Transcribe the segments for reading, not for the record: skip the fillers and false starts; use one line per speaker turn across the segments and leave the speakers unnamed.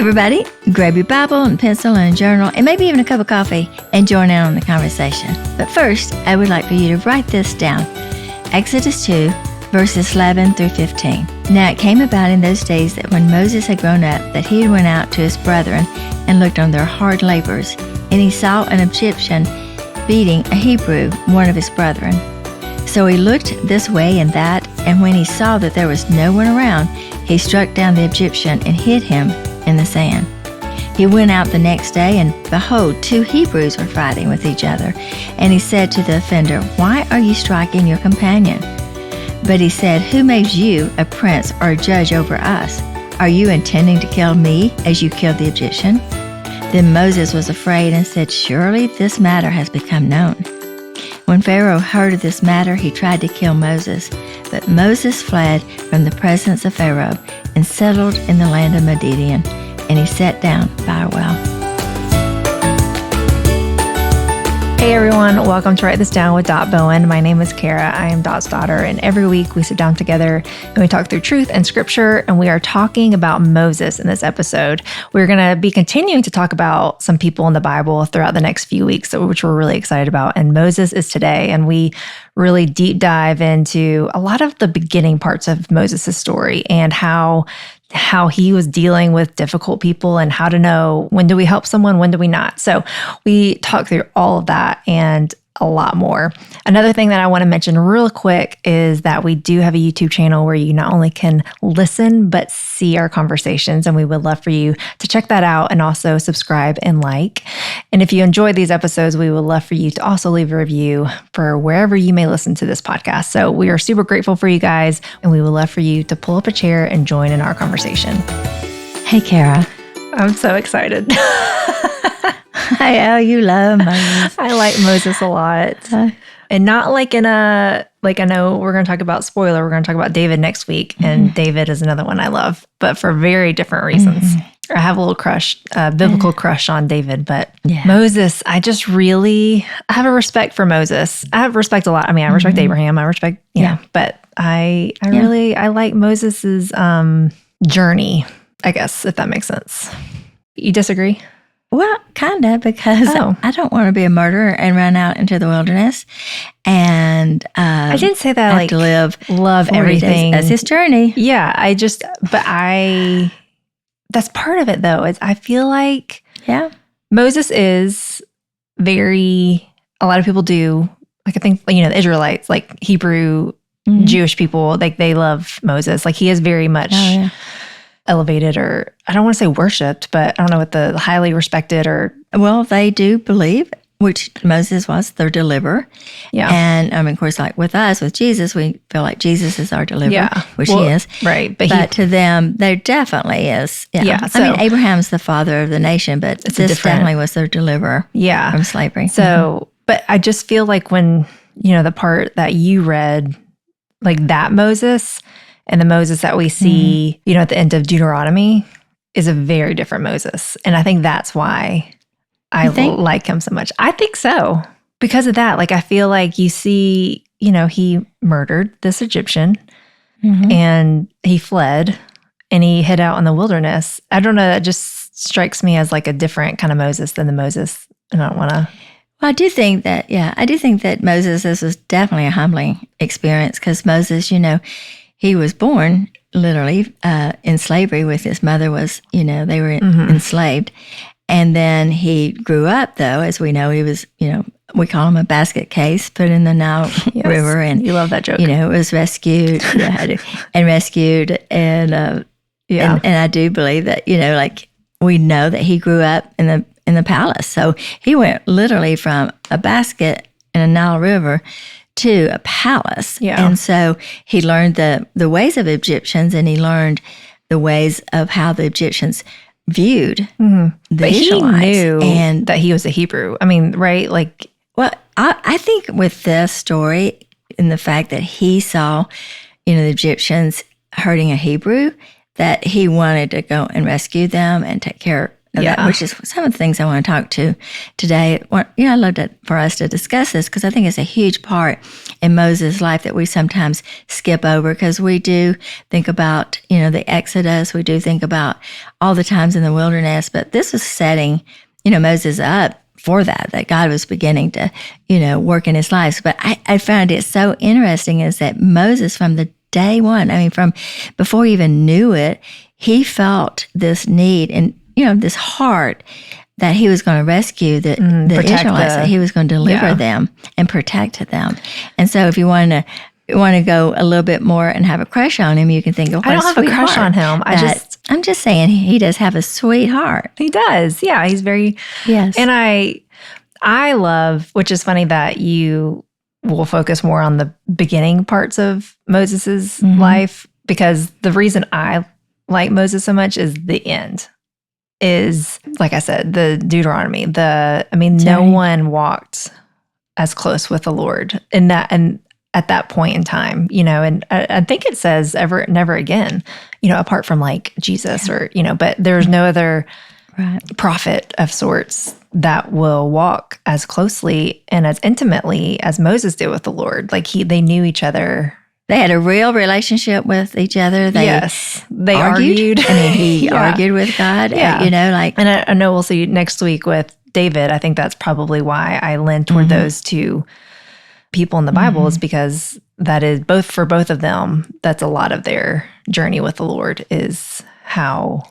everybody, grab your Bible and pencil and a journal and maybe even a cup of coffee and join in on the conversation. But first, I would like for you to write this down. Exodus 2, verses 11 through 15. Now it came about in those days that when Moses had grown up, that he went out to his brethren and looked on their hard labors. And he saw an Egyptian beating a Hebrew, one of his brethren. So he looked this way and that, and when he saw that there was no one around, he struck down the Egyptian and hid him in the sand. He went out the next day, and behold, 2 Hebrews were fighting with each other. And he said to the offender, "Why are you striking your companion?" But he said, "Who made you a prince or a judge over us? Are you intending to kill me as you killed the Egyptian?" Then Moses was afraid and said, "Surely this matter has become known." When Pharaoh heard of this matter, he tried to kill Moses. But Moses fled from the presence of Pharaoh and settled in the land of Midian, and he sat down by a well.
Hey everyone, welcome to Write This Down with Dot Bowen. My name is Cara. I am Dot's daughter, and every week we sit down together and we talk through truth and scripture, and we are talking about Moses in this episode. We're going to be continuing to talk about some people in the Bible throughout the next few weeks, which we're really excited about, and Moses is today, and we really deep dive into a lot of the beginning parts of Moses' story and how he was dealing with difficult people and how to know when do we help someone, when do we not. So we talk through all of that and a lot more. Another thing that I want to mention real quick is that we do have a YouTube channel where you not only can listen, but see our conversations. And we would love for you to check that out and also subscribe and like. And if you enjoy these episodes, we would love for you to also leave a review for wherever you may listen to this podcast. So we are super grateful for you guys, and we would love for you to pull up a chair and join in our conversation.
Hey, Cara.
I'm so excited.
I know you love Moses.
I like Moses a lot. And not like in a, like I know we're going to talk about, spoiler, we're going to talk about David next week. And David is another one I love, but for very different reasons. I have a little crush, biblical crush on David, but Moses, I have a respect for Moses. I have respect a lot. I mean, I respect Abraham. I respect, but I like Moses's journey, I guess, if that makes sense. You disagree?
Well, kind of, because I don't want to be a murderer and run out into the wilderness. And
I didn't say that.
Have to love
everything.
That's his journey.
Yeah, that's part of it though. I feel like Moses is a lot of people do, like I think, the Israelites, like Hebrew, Jewish people, like they love Moses. Like he is very much elevated, or I don't want to say worshipped, but I don't know what the highly respected or...
Well, they do believe, which Moses was their deliverer. Yeah. And of course, like with us, with Jesus, we feel like Jesus is our deliverer, which he is.
Right.
But to them, there definitely is. Yeah. So, Abraham's the father of the nation, but this definitely was their deliverer from slavery.
So, but I just feel like when, the part that you read, like that Moses... And the Moses that we see, at the end of Deuteronomy is a very different Moses. And I think that's why I like him so much. I think so. Because of that, like, I feel like you see, he murdered this Egyptian and he fled and he hid out in the wilderness. I don't know. It just strikes me as like a different kind of Moses than the Moses. And I don't want to...
Well, I do think that Moses, this was definitely a humbling experience, because Moses, he was born literally in slavery with his mother they were enslaved. And then he grew up, though, as we know, he was, we call him a basket case, put in the Nile River. And
you love that joke.
Was rescued and rescued. And I do believe that, like we know that he grew up in the palace. So he went literally from a basket in a Nile River to a palace. Yeah. And so he learned the ways of Egyptians, and he learned the ways of how the Egyptians viewed the Israelites.
He knew and that he was a Hebrew. I mean, right? Like,
well, I think with this story and the fact that he saw, the Egyptians hurting a Hebrew, that he wanted to go and rescue them and take care of that, which is some of the things I want to talk to today. I'd love for us to discuss this because I think it's a huge part in Moses' life that we sometimes skip over because we do think about, the Exodus. We do think about all the times in the wilderness, but this was setting, Moses up for that God was beginning to, work in his life. But I found it so interesting is that Moses from the day one, from before he even knew it, he felt this need and, this heart that he was going to rescue the Israelites, that he was going to deliver them and protect them. And so if you want to go a little bit more and have a crush on him, you can think of
I don't have a crush on him.
I'm just saying he does have a sweet heart.
He does. Yeah, he's very And I love, which is funny that you will focus more on the beginning parts of Moses's life, because the reason I like Moses so much is the end. Is, like I said, the Deuteronomy. No one walked as close with the Lord and at that point in time, and I think it says never again, apart from like Jesus or, but there's no other prophet of sorts that will walk as closely and as intimately as Moses did with the Lord. Like they knew each other.
They had a real relationship with each other. They argued. He argued with God. And
I know we'll see next week with David. I think that's probably why I lean toward those two people in the Bible, is because that is for both of them. That's a lot of their journey with the Lord, is how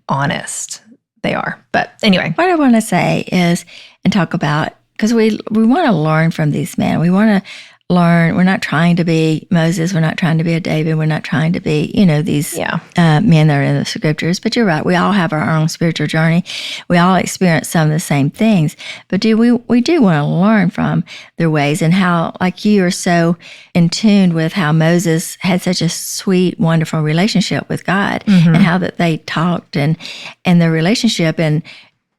honest they are. But anyway,
what I want to say is, and talk about, because we want to learn from these men. We want to learn. We're not trying to be Moses. We're not trying to be a David. We're not trying to be, these men that are in the scriptures. But you're right. We all have our own spiritual journey. We all experience some of the same things. But we do want to learn from their ways, and how, like you are so in tune with how Moses had such a sweet, wonderful relationship with God, and how that they talked and their relationship, and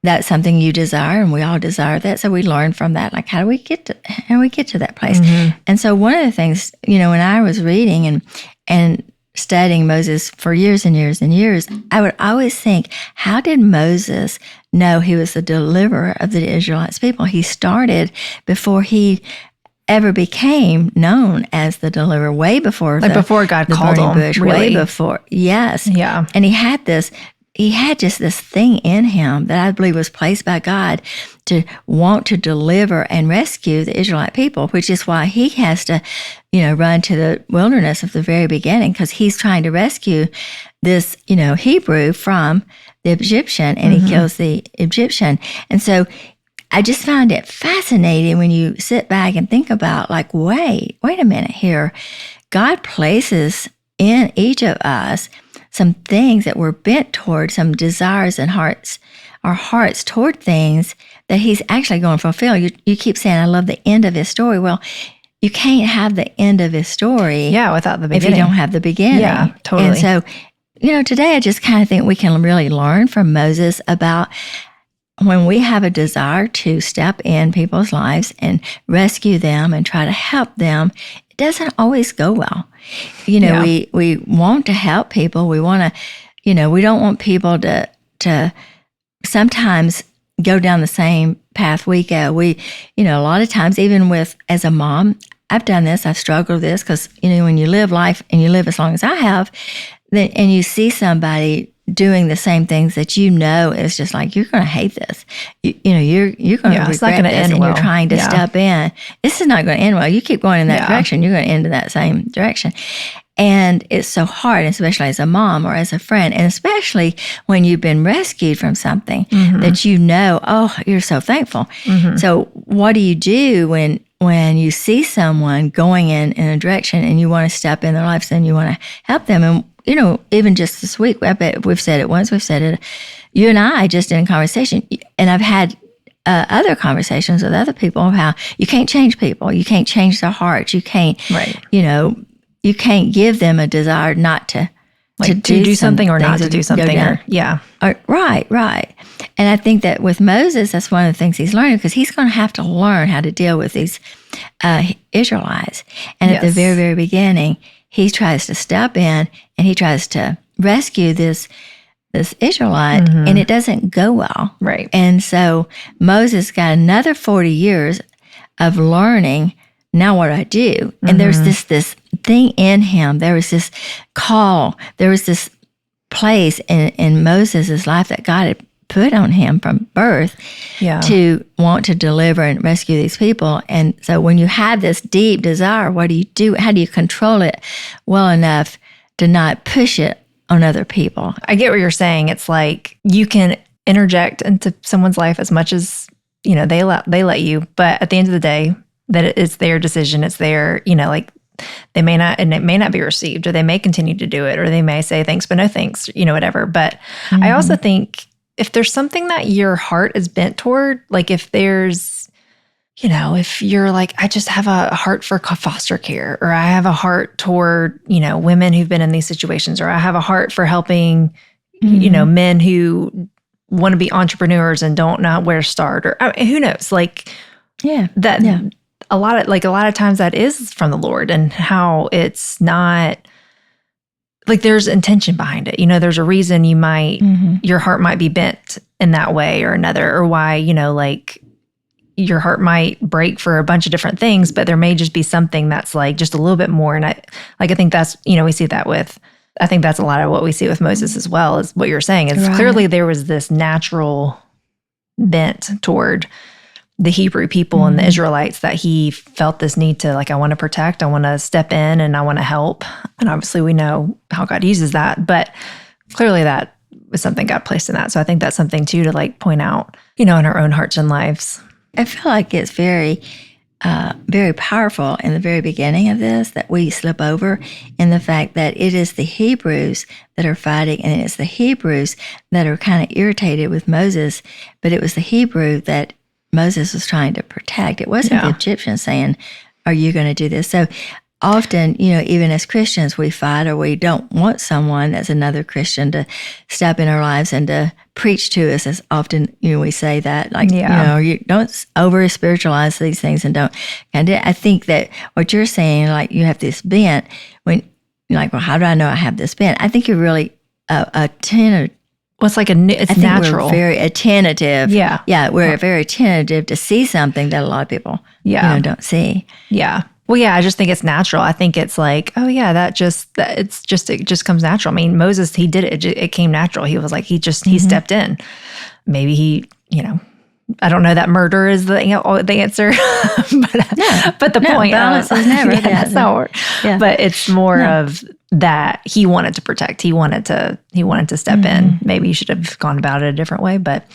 that's something you desire, and we all desire that. So we learn from that. Like, how do we get to that place? And so one of the things, when I was reading and studying Moses for years and years and years, I would always think, how did Moses know he was the deliverer of the Israelites people? He started before he ever became known as the deliverer, way before
before God called him,
bush,
really.
Way before. Yes.
Yeah.
And he had just this thing in him that I believe was placed by God to want to deliver and rescue the Israelite people, which is why he has to, run to the wilderness at the very beginning, because he's trying to rescue this, Hebrew from the Egyptian, and he kills the Egyptian. And so I just find it fascinating when you sit back and think about, like, wait a minute here. God places in each of us some things that we're bent toward, some desires and our hearts toward things that he's actually going to fulfill. You keep saying, I love the end of his story. Well, you can't have the end of his story
without the beginning.
If you don't have the beginning.
Yeah, totally.
And so, today I just kind of think we can really learn from Moses about when we have a desire to step in people's lives and rescue them and try to help them, it doesn't always go well. We want to help people. We want to, we don't want people to sometimes go down the same path we go. A lot of times, even as a mom, I've done this, I've struggled with this, because, when you live life and you live as long as I have, and you see somebody doing the same things that is just like, you're going to hate this. You're going to regret this, and you're trying to step in. This is not going to end well. You keep going in that direction, you're going to end in that same direction. And it's so hard, especially as a mom or as a friend, and especially when you've been rescued from something that you're so thankful. So what do you do when you see someone going in a direction and you want to step in their lives and you want to help them? And even just this week, I bet we've said it once, we've said it, you and I just in a conversation, and I've had other conversations with other people of how you can't change people. You can't change their hearts. You can't, you can't give them a desire not to
do something or not to do something.
Right. And I think that with Moses, that's one of the things he's learning, because he's going to have to learn how to deal with these Israelites. And at the very, very beginning, he tries to step in and he tries to rescue this this Israelite, and it doesn't go well.
Right.
And so Moses got another 40 years of learning. Now what do I do? And there's this thing in him. There was this call. There was this place in Moses' life that God had put on him from birth to want to deliver and rescue these people. And so when you have this deep desire, what do you do? How do you control it well enough to not push it on other people?
I get what you're saying. It's like you can interject into someone's life as much as, they let you, but at the end of the day, that it's their decision. It's their, like they may not, and it may not be received, or they may continue to do it, or they may say thanks, but no thanks, whatever. But I also think if there's something that your heart is bent toward, like if there's, if you're like, I just have a heart for foster care, or I have a heart toward, women who've been in these situations, or I have a heart for helping, men who want to be entrepreneurs and don't know where to start, or who knows, like, a lot of times that is from the Lord, and how it's not like there's intention behind it. There's a reason you might, your heart might be bent in that way or another, or why, like your heart might break for a bunch of different things, but there may just be something that's like just a little bit more. And I think that's, we see that I think that's a lot of what we see with Moses as well, is what you're saying. Is clearly there was this natural bent toward the Hebrew people and the Israelites that he felt this need to, like, I want to protect, I want to step in, and I want to help. And obviously we know how God uses that, but clearly that was something God placed in that. So I think that's something too to like point out, in our own hearts and lives.
I feel like it's very, very powerful in the very beginning of this that we slip over in the fact that it is the Hebrews that are fighting, and it's the Hebrews that are kind of irritated with Moses, but it was the Hebrew that Moses was trying to protect. It wasn't the Egyptians saying, are you going to do this? So often, even as Christians, we fight, or we don't want someone that's another Christian to step in our lives and to preach to us. As often, we say that, like, you don't over spiritualize these things, and don't. And I think that what you're saying, like you have this bent, when you're like, well, how do I know I have this bent? I think you're really attentive.
Well, it's like it's natural.
We're very attentive.
Yeah.
We're very attentive to see something that a lot of people, don't see.
Yeah. Well, yeah, I just think it's natural. I think it's like, oh yeah, it just comes natural. I mean, Moses, he did it. It came natural. He was like, he stepped in. Maybe he, I don't know that murder is the answer, but the point
balance is never.
That's not. But it's more of that he wanted to protect. He wanted to step in. Maybe he should have gone about it a different way, but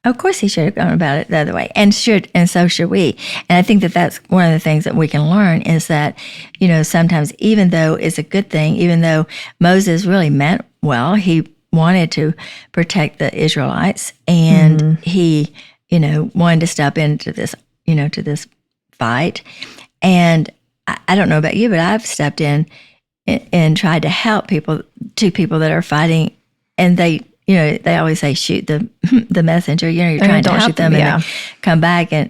of course he should have gone about it the other way, and so should we. And I think that that's one of the things that we can learn is that, sometimes even though it's a good thing, even though Moses really meant well, he wanted to protect the Israelites, and he, wanted to step into this, to this fight. And I don't know about you, but I've stepped in and tried to help two people that are fighting, and they always say, shoot the messenger, you're trying to help them, and they come back, and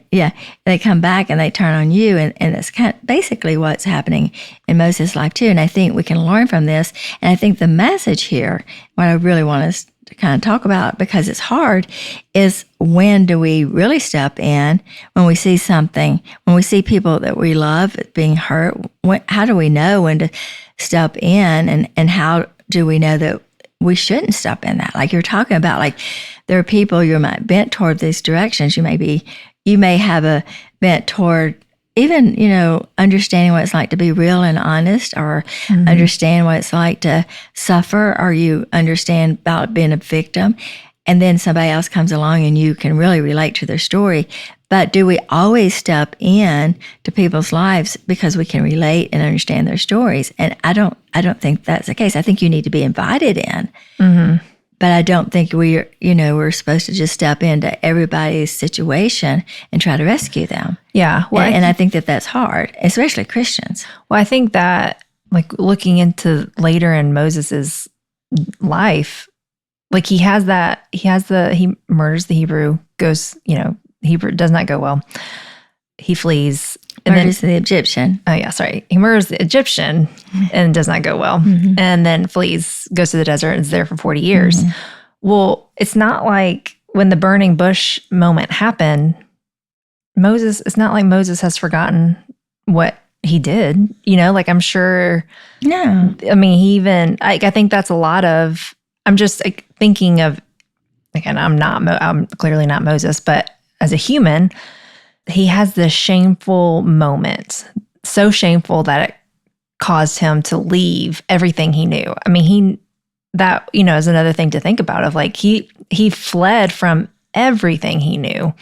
they come back and they turn on you. And it's kind of basically what's happening in Moses' life too. And I think we can learn from this. And I think the message here, what I really want us to kind of talk about, because it's hard, is when do we really step in when we see something, when we see people that we love being hurt? How do we know when to step in, and how do we know that we shouldn't step in that? Like you're talking about, like there are people you might bent toward these directions. You may have a bent toward even, understanding what it's like to be real and honest, or understand what it's like to suffer, or you understand about being a victim. And then somebody else comes along and you can really relate to their story. But do we always step in to people's lives because we can relate and understand their stories? And I don't think that's the case. I think you need to be invited in. But I don't think we're supposed to just step into everybody's situation and try to rescue them.
Yeah.
Well, and I think that that's hard, especially Christians.
Well, I think that, like, looking later in Moses's life, like he murders the Hebrew, goes, Hebrew does not go well. He flees.
Murders the Egyptian.
Oh yeah, sorry. He murders the Egyptian and does not go well. And then flees, goes to the desert, and is there for 40 years. Well, it's not like when the burning bush moment happened, it's not like Moses has forgotten what he did, like I'm sure.
No.
I mean, I think that's a lot of, I'm just like thinking of, again, I'm clearly not Moses, but as a human, he has this shameful moment, so shameful that it caused him to leave everything he knew. I mean, that is another thing to think about, of like he fled from everything he knew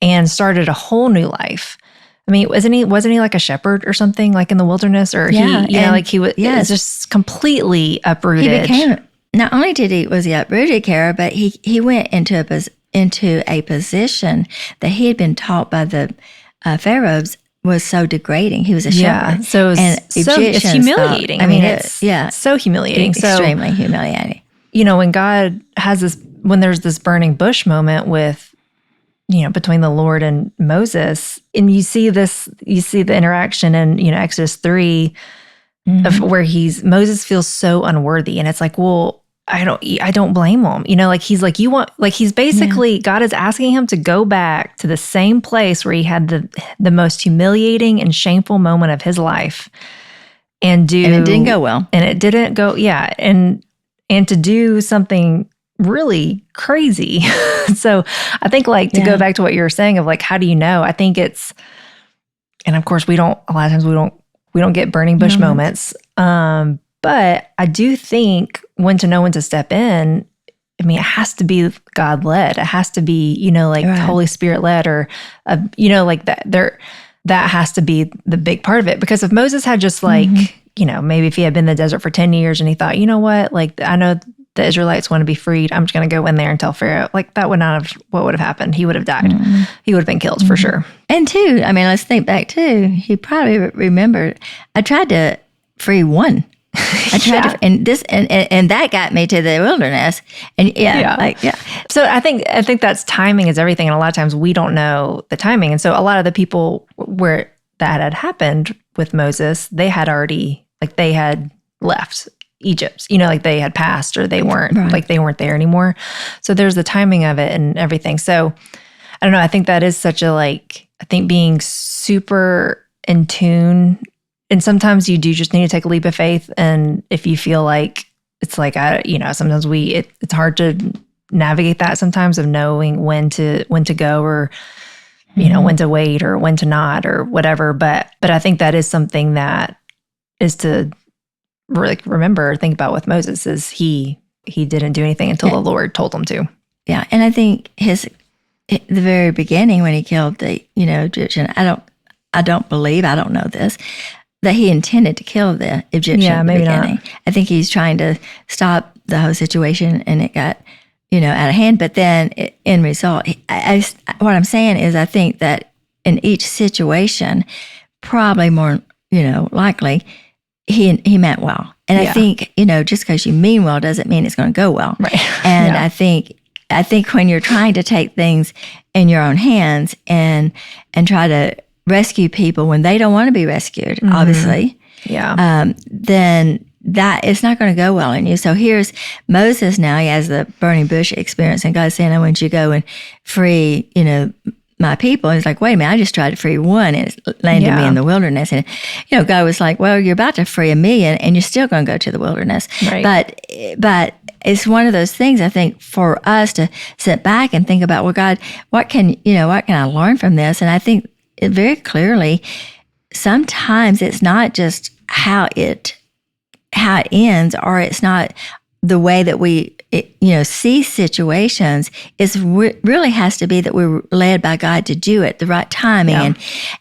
and started a whole new life. I mean, wasn't he like a shepherd or something, like in the wilderness, or he was just completely uprooted.
Not only was he uprooted, Cara, but he went into a position that he had been taught by the pharaohs was so degrading. He was a shepherd.
So it's humiliating. It's so humiliating.
Extremely humiliating.
When God has when there's this burning bush moment with, between the Lord and Moses, and you see the interaction in, Exodus 3 of where Moses feels so unworthy. And it's like, well, I don't blame him. He's like, he's basically, God is asking him to go back to the same place where he had the most humiliating and shameful moment of his life and it
didn't go well.
And it didn't go. Yeah. And to do something really crazy. So I think to go back to what you were saying of like, how do you know? I think it's, and of course a lot of times we don't get burning bush moments. But I do think when to know when to step in, I mean, it has to be God led. It has to be, right. Holy Spirit led, or, like that. That has to be the big part of it. Because if Moses had just maybe if he had been in the desert for 10 years and he thought, you know what, I know the Israelites want to be freed, I'm just going to go in there and tell Pharaoh, that would not have, what would have happened? He would have died. He would have been killed for sure.
And two, I mean, let's think back too. He probably remembered, I tried to free one. I tried to, and that got me to the wilderness. And
So I think that's timing is everything. And a lot of times we don't know the timing. And so a lot of the people where that had happened with Moses, they had already, they had left Egypt, they had passed, or they weren't, they weren't there anymore. So there's the timing of it and everything. So I don't know. I think that is such a, I think being super in tune. And sometimes you do just need to take a leap of faith. And if you feel like it's sometimes it's hard to navigate that sometimes, of knowing when to go, or, when to wait or when to not, or whatever. But I think that is something that is to really remember, think about with Moses, is he didn't do anything until the Lord told him to.
Yeah. And I think the very beginning when he killed the, Egyptian, I don't know this, that he intended to kill the Egyptian at the beginning. Not. I think he's trying to stop the whole situation, and it got, out of hand. But then in result, what I'm saying is I think that in each situation, probably more, likely, he meant well. And I think, just because you mean well doesn't mean it's going to go well.
Right.
And I think when you're trying to take things in your own hands and try to rescue people when they don't want to be rescued, obviously, then that it's not going to go well in you. So here's Moses now. He has the burning bush experience, and God's saying, I want you to go and free, my people. And he's like, wait a minute, I just tried to free one, and it landed me in the wilderness. And, God was like, well, you're about to free 1 million, and you're still going to go to the wilderness.
Right.
But it's one of those things, I think, for us to sit back and think about, well, God, what can I learn from this? And I think very clearly, sometimes it's not just how it ends, or it's not the way that we see situations. It really has to be that we're led by God to do it the right timing,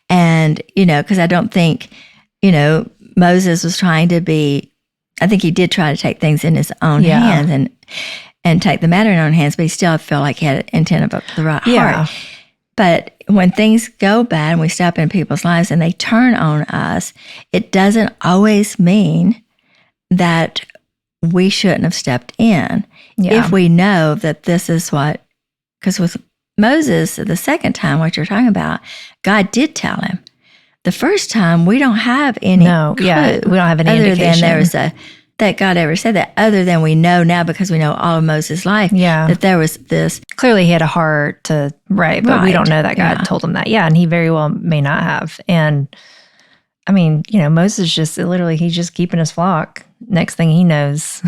and because I don't think Moses was trying to be. I think he did try to take things in his own hands and take the matter in his own hands, but he still felt like he had intent of the right heart. But when things go bad and we step in people's lives and they turn on us, it doesn't always mean that we shouldn't have stepped in. If we know that this is because with Moses, the second time, what you're talking about, God did tell him. The first time, we don't have any clue.
We don't have any
other
indication.
than there was that God ever said that, other than we know now because we know all of Moses' life, that there was this.
Clearly he had a heart to, but we don't know that God told him that. Yeah, and he very well may not have. And I mean, Moses he's just keeping his flock. Next thing he knows,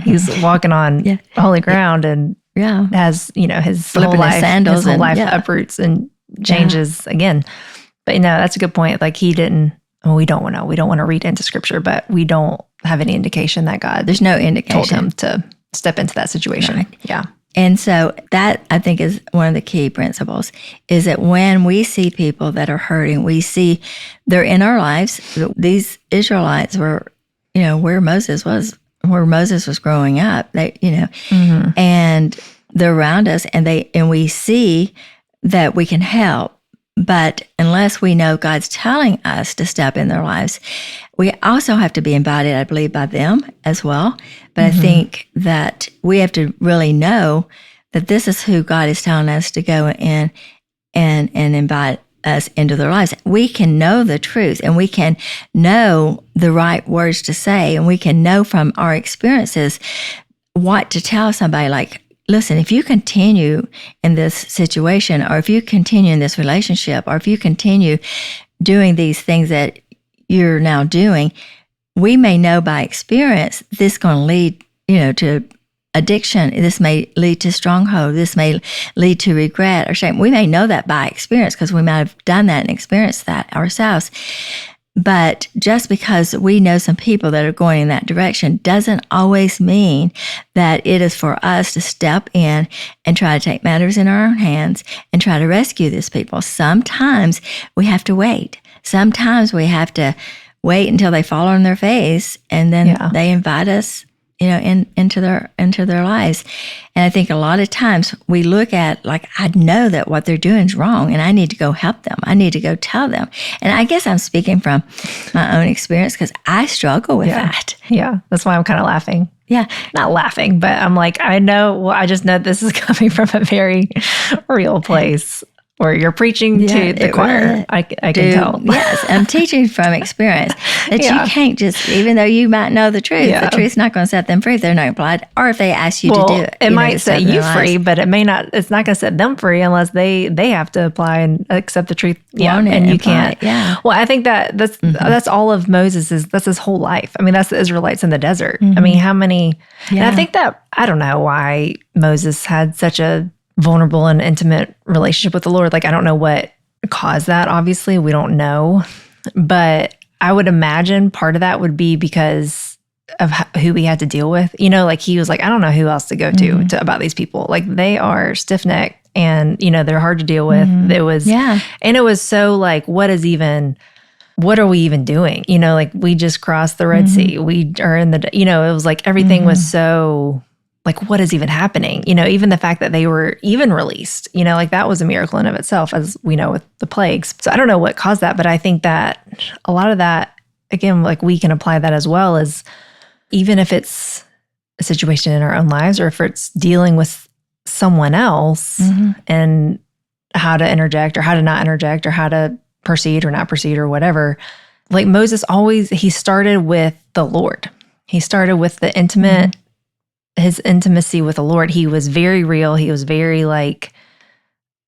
he's walking on holy ground and has, his whole life uproots and changes again. But that's a good point. Like he didn't, we don't want to read into scripture, but we don't have any indication that
there's no indication
told him to step into that situation. Right. Yeah.
And so that, I think, is one of the key principles, is that when we see people that are hurting, we see they're in our lives. These Israelites were, where Moses was growing up, and they're around us, and we see that we can help. But unless we know God's telling us to step in their lives, we also have to be invited, I believe, by them as well. But I think that we have to really know that this is who God is telling us to go in and invite us into their lives. We can know the truth, and we can know the right words to say, and we can know from our experiences what to tell somebody, like, listen, if you continue in this situation, or if you continue in this relationship, or if you continue doing these things that you're now doing, we may know by experience this is going to lead, to addiction. This may lead to stronghold. This may lead to regret or shame. We may know that by experience because we might have done that and experienced that ourselves. But just because we know some people that are going in that direction doesn't always mean that it is for us to step in and try to take matters in our own hands and try to rescue these people. Sometimes we have to wait. Sometimes we have to wait until they fall on their face, and then they invite us, into their lives. And I think a lot of times we look at, like, I know that what they're doing is wrong, and I need to go help them. I need to go tell them. And I guess I'm speaking from my own experience because I struggle with that.
Yeah, that's why I'm kind of laughing.
Yeah,
not laughing, but I'm like, I just know this is coming from a very real place. Or you're preaching to the choir. Really, I can tell.
Yes, I'm teaching from experience that you can't just, even though you might know the truth, the truth's not going to set them free if they're not applied, or if they ask you to do it.
It might set you free, but it may not. It's not going to set them free unless they have to apply and accept the truth. And you can't. Well, I think that's all of Moses that's his whole life. I mean, that's the Israelites in the desert. I mean, how many? And I think that, I don't know why Moses had such a vulnerable and intimate relationship with the Lord. Like, I don't know what caused that. Obviously, we don't know. But I would imagine part of that would be because of who he had to deal with. Like he was like, I don't know who else to go to about these people. Like, they are stiff-necked and, they're hard to deal with. It was, and it was so like, what are we even doing? Like, we just crossed the Red Sea. We are in the, it was like everything was so, like, what is even happening? Even the fact that they were even released, like that was a miracle in of itself, as we know with the plagues. So I don't know what caused that, but I think that a lot of that, again, like we can apply that as well, as even if it's a situation in our own lives, or if it's dealing with someone else and how to interject or how to not interject or how to proceed or not proceed or whatever. Like Moses he started with the Lord. He started with the intimate, his intimacy with the Lord. He was very real. He was very like,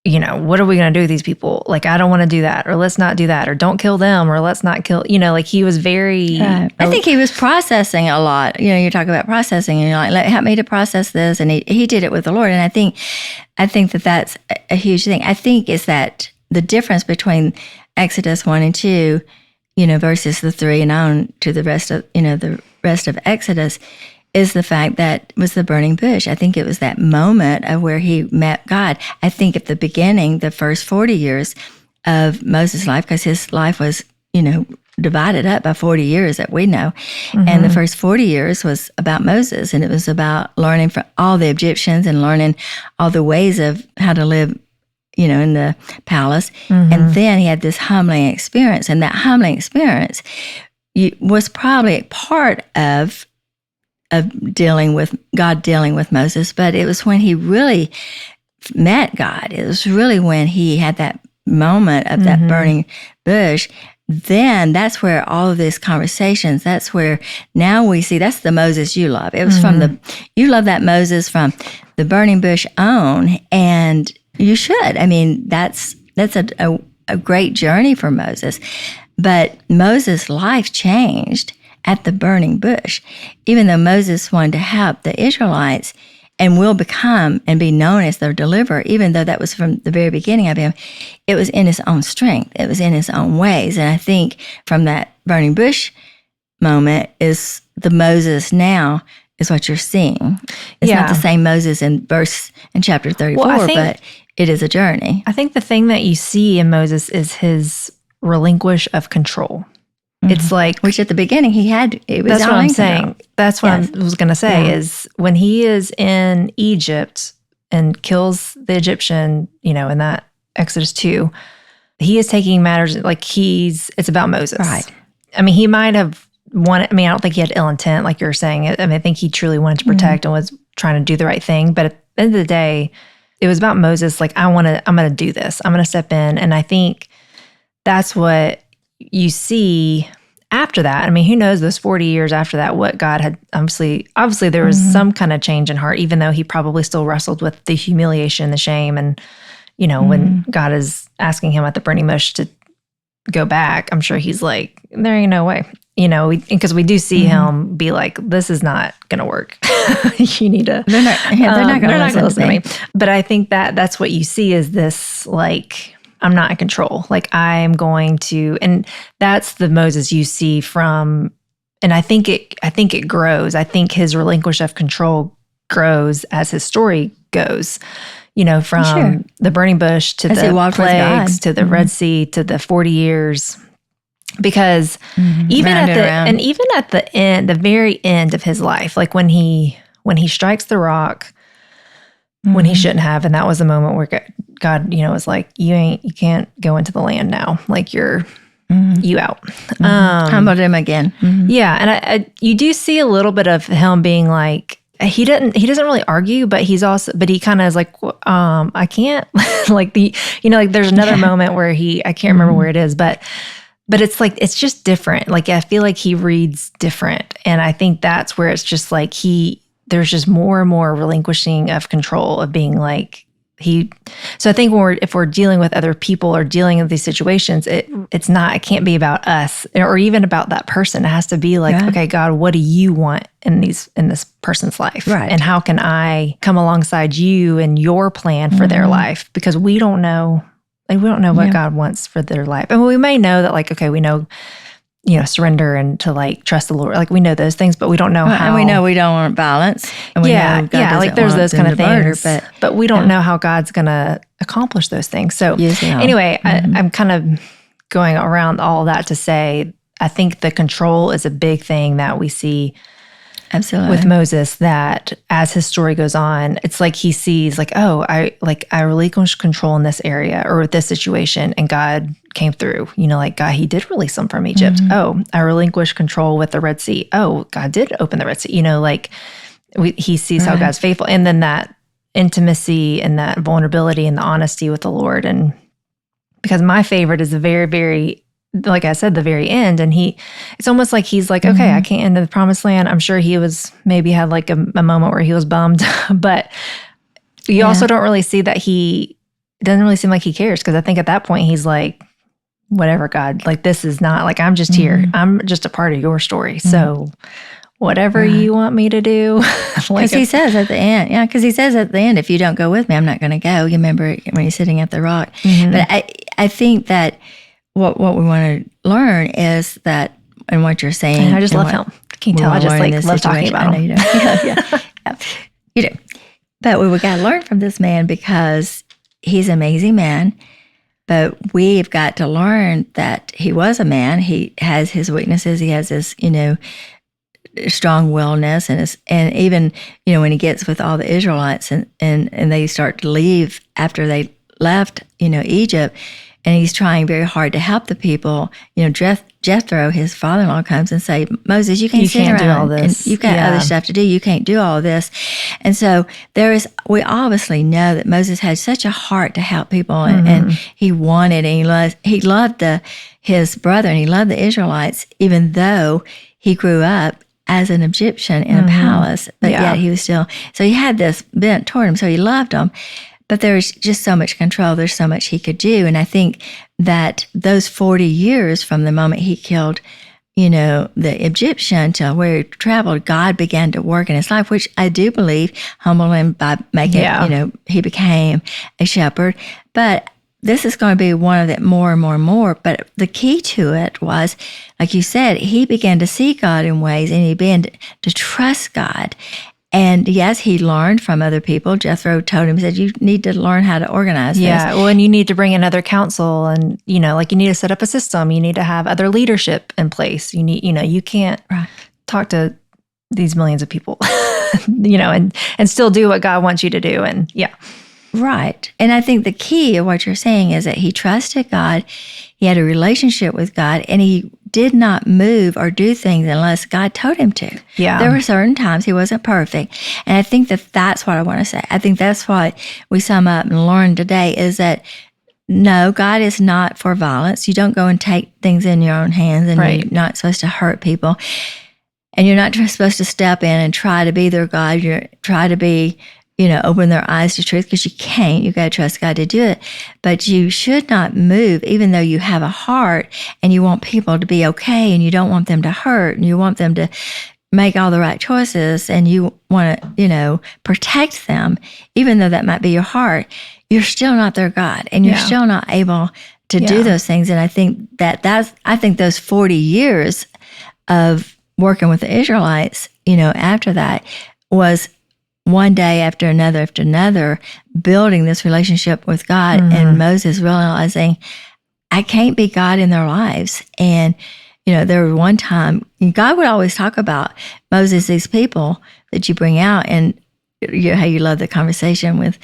what are we going to do with these people? Like, I don't want to do that, or let's not do that, or don't kill them, or let's not kill, like he was very...
I think he was processing a lot. You talk about processing, and you're like, help me to process this. And he did it with the Lord. And I think that that's a huge thing. I think is that the difference between Exodus 1 and 2, versus the 3 and on to the rest of, the rest of Exodus, is the fact that it was the burning bush. I think it was that moment of where he met God. I think at the beginning, the first 40 years of Moses' life, because his life was, divided up by 40 years that we know. And the first 40 years was about Moses, and it was about learning from all the Egyptians and learning all the ways of how to live, in the palace. And then he had this humbling experience, and that humbling experience was probably part of dealing with Moses, but it was when he really met God. It was really when he had that moment of that burning bush then that's where all of these conversations, that's where now we see that's the Moses you love. It was from you love that Moses from the burning bush on, and you should. I mean, that's a great journey for Moses. But Moses' life changed at the burning bush. Even though Moses wanted to help the Israelites and will become and be known as their deliverer, even though that was from the very beginning of him, it was in his own strength. It was in his own ways. And I think from that burning bush moment is the Moses now is what you're seeing. It's not the same Moses in chapter 34, but it is a journey.
I think the thing that you see in Moses is his relinquish of control. It's like,
which at the beginning
that's what I'm saying. That's what I was going to say is when he is in Egypt and kills the Egyptian, in that Exodus 2, he is taking matters like it's about Moses.
Right.
I mean, he might have wanted, I don't think he had ill intent, like you're saying. I think he truly wanted to protect and was trying to do the right thing. But at the end of the day, it was about Moses. Like, I'm going to do this. I'm going to step in. And I think that's what you see after that. I mean, who knows those 40 years after that, what God had, obviously there was some kind of change in heart, even though he probably still wrestled with the humiliation, the shame. And, when God is asking him at the burning bush to go back, I'm sure he's like, there ain't no way, because we do see him be like, this is not going to work. You need to,
they're not going to listen to me.
But I think that's what you see is this, like, I'm not in control. Like, I'm going to, and that's the Moses you see from, and I think it grows. I think his relinquish of control grows as his story goes, from the burning bush to the plagues, to the Red Sea, to the 40 years. Because even at the end, the very end of his life, like when he strikes the rock, when he shouldn't have, and that was the moment where God, was like, you can't go into the land now. Like you out.
Humbled him again.
Yeah. And I you do see a little bit of him being like, he doesn't really argue, but but he kind of is like, I can't like like there's another moment where I can't remember where it is, but it's like, it's just different. Like, I feel like he reads different. And I think that's where it's just like there's just more and more relinquishing of control of being like, so I think if we're dealing with other people or dealing with these situations, it can't be about us or even about that person. It has to be like, okay, God, what do you want in this person's life?
Right.
And how can I come alongside you and your plan for their life? Because we don't know what God wants for their life. And we may know that, like, okay, we know, surrender and to like trust the Lord. Like, we know those things, but we don't know how.
And we know we don't want violence. And we know God
like there's those kind of things.
Murder,
but we don't know how God's going to accomplish those things. So anyway, I'm kind of going around all that to say, I think the control is a big thing that we see.
Absolutely.
With Moses, that as his story goes on, it's like he sees like, oh, I relinquished control in this area or with this situation, and God came through. Like God, he did release them from Egypt. Oh, I relinquished control with the Red Sea. Oh, God did open the Red Sea. He sees how God's faithful, and then that intimacy and that vulnerability and the honesty with the Lord. And because my favorite is the very, very, like I said, the very end. And it's almost like he's like, okay, I can't enter the promised land. I'm sure he maybe had like a moment where he was bummed, but you also don't really see that it doesn't really seem like he cares. Cause I think at that point he's like, whatever, God, like, this is not like, I'm just here. I'm just a part of your story. So whatever you want me to do.
Because he says at the end, if you don't go with me, I'm not going to go. You remember when he's sitting at the rock. But I think that what we want to learn is that, and what you're saying.
And I just love him. Can you tell? I just like love talking about him.
You do. Yeah. You do. But we got to learn from this man because he's an amazing man. But we've got to learn that he was a man. He has his weaknesses. He has his, strong willness, and even, when he gets with all the Israelites and they start to leave after they left, Egypt. and he's trying very hard to help the people. Jethro, his father-in-law, comes and say, Moses, you can't sit around.
Do all this.
And you've got other stuff to do. You can't do all this. And so we obviously know that Moses had such a heart to help people, and he wanted, and he loved his brother, and he loved the Israelites, even though he grew up as an Egyptian in a palace, but yet he was still, so he had this bent toward him, so he loved him. But there's just so much control. There's so much he could do. And I think that those 40 years from the moment he killed, the Egyptian to where he traveled, God began to work in his life, which I do believe humbled him by making, he became a shepherd. But this is going to be one of it more and more and more. But the key to it was, like you said, he began to see God in ways, and he began to trust God. And yes, he learned from other people. Jethro told him, he said, you need to learn how to organize this.
Yeah, well, and you need to bring in other counsel, and, you need to set up a system. You need to have other leadership in place. You need, you can't talk to these millions of people, and still do what God wants you to do. And
Right. And I think the key of what you're saying is that he trusted God, he had a relationship with God, and he did not move or do things unless God told him to.
Yeah.
There were certain times he wasn't perfect. And I think that that's what I want to say. I think that's what we sum up and learn today is that no, God is not for violence. You don't go and take things in your own hands, and you're not supposed to hurt people. And you're not supposed to step in and try to be their God. Try to be, open their eyes to truth, because you can't. You got to trust God to do it. But you should not move, even though you have a heart and you want people to be okay, and you don't want them to hurt, and you want them to make all the right choices, and you want to, protect them, even though that might be your heart. You're still not their God, and you're still not able to do those things. And I think I think those 40 years of working with the Israelites, after that was one day after another, building this relationship with God, and Moses realizing, I can't be God in their lives. And, there was one time, God would always talk about, Moses, these people that you bring out, and how you love the conversation with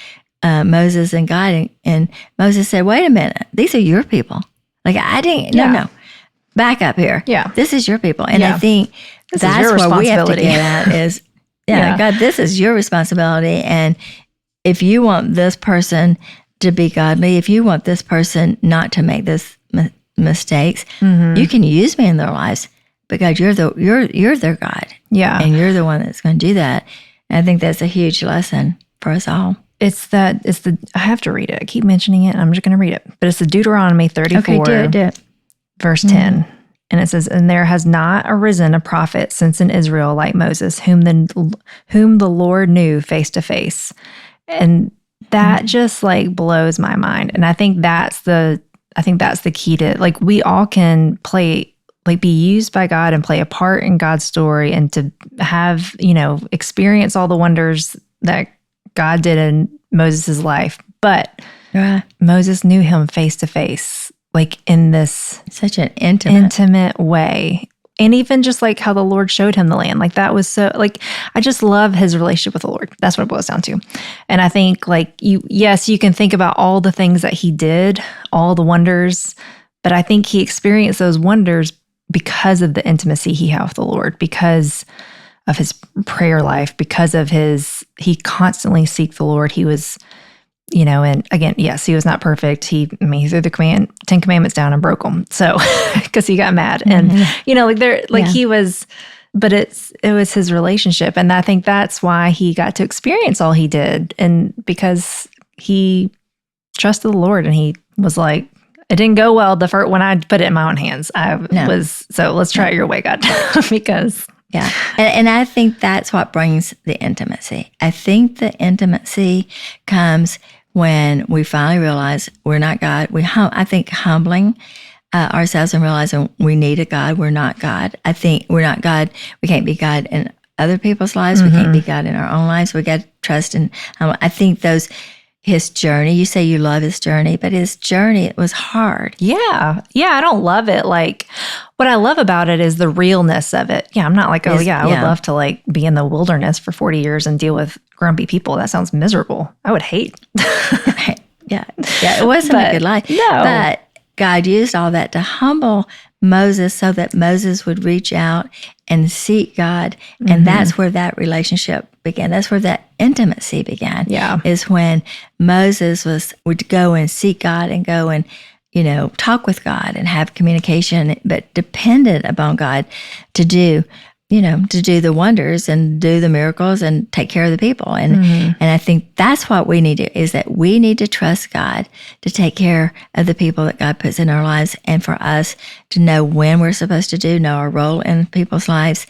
Moses and God. And Moses said, wait a minute, these are your people. Like, I didn't, no, back up here.
Yeah.
This is your people. And I think that's what we have to get at is, God, this is your responsibility. And if you want this person to be godly, if you want this person not to make this mistakes, you can use me in their lives. But God, you're their God. Yeah. And you're the one that's going to do that. And I think that's a huge lesson for us all. I have to read it. I keep mentioning it. I'm just going to read it. But it's the Deuteronomy 34,
do it.
Verse 10. And it says, and there has not arisen a prophet since in Israel like Moses, whom the Lord knew face to face. And that just blows my mind. And I think that's the key to, we all can play, be used by God and play a part in God's story, and to have, experience all the wonders that God did in Moses' life. But Moses knew him face to face. In this
such an intimate
way. And even just how the Lord showed him the land. That was so, I just love his relationship with the Lord. That's what it boils down to. And I think you can think about all the things that he did, all the wonders, but I think he experienced those wonders because of the intimacy he had with the Lord, because of his prayer life, because of he constantly seeked the Lord. He was, and again, yes, he was not perfect. He threw the 10 Commandments down and broke them. So, because he got mad, and he was, but it was his relationship, and I think that's why he got to experience all he did, and because he trusted the Lord, and he was like, it didn't go well the first when I put it in my own hands. So let's try it your way, God, because.
Yeah. And I think that's what brings the intimacy. I think the intimacy comes when we finally realize we're not God. I think humbling ourselves and realizing we need a God. We're not God. I think we're not God. We can't be God in other people's lives. We can't be God in our own lives. We got to trust in. I think his journey, you say you love his journey, but his journey, it was hard.
Yeah. Yeah, I don't love it. What I love about it is the realness of it. Yeah, I'm not I would love to be in the wilderness for 40 years and deal with grumpy people. That sounds miserable. I would hate.
Yeah, it wasn't a good life.
No.
But
God used all that to humble Moses so that Moses would reach out and seek God. And that's where that relationship began. That's where that intimacy began.
Yeah.
Is when Moses would go and seek God and go and, talk with God and have communication, but dependent upon God to do the wonders and do the miracles and take care of the people. And I think that's what we need to, is that we need to trust God to take care of the people that God puts in our lives, and for us to know when we're supposed to know our role in people's lives,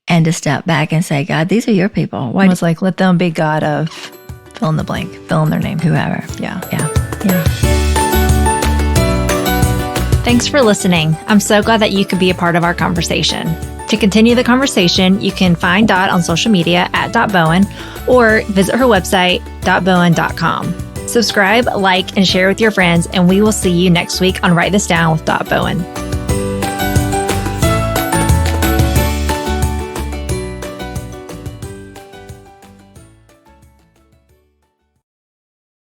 and to step back and say, God, these are your people.
Why? It's like, let them be God of fill in the blank, fill in their name.
Whoever.
Yeah. Thanks for listening. I'm so glad that you could be a part of our conversation. To continue the conversation, you can find Dot on social media at .bowen or visit her website, .bowen.com. Subscribe, like, and share with your friends, and we will see you next week on Write This Down with Bowen.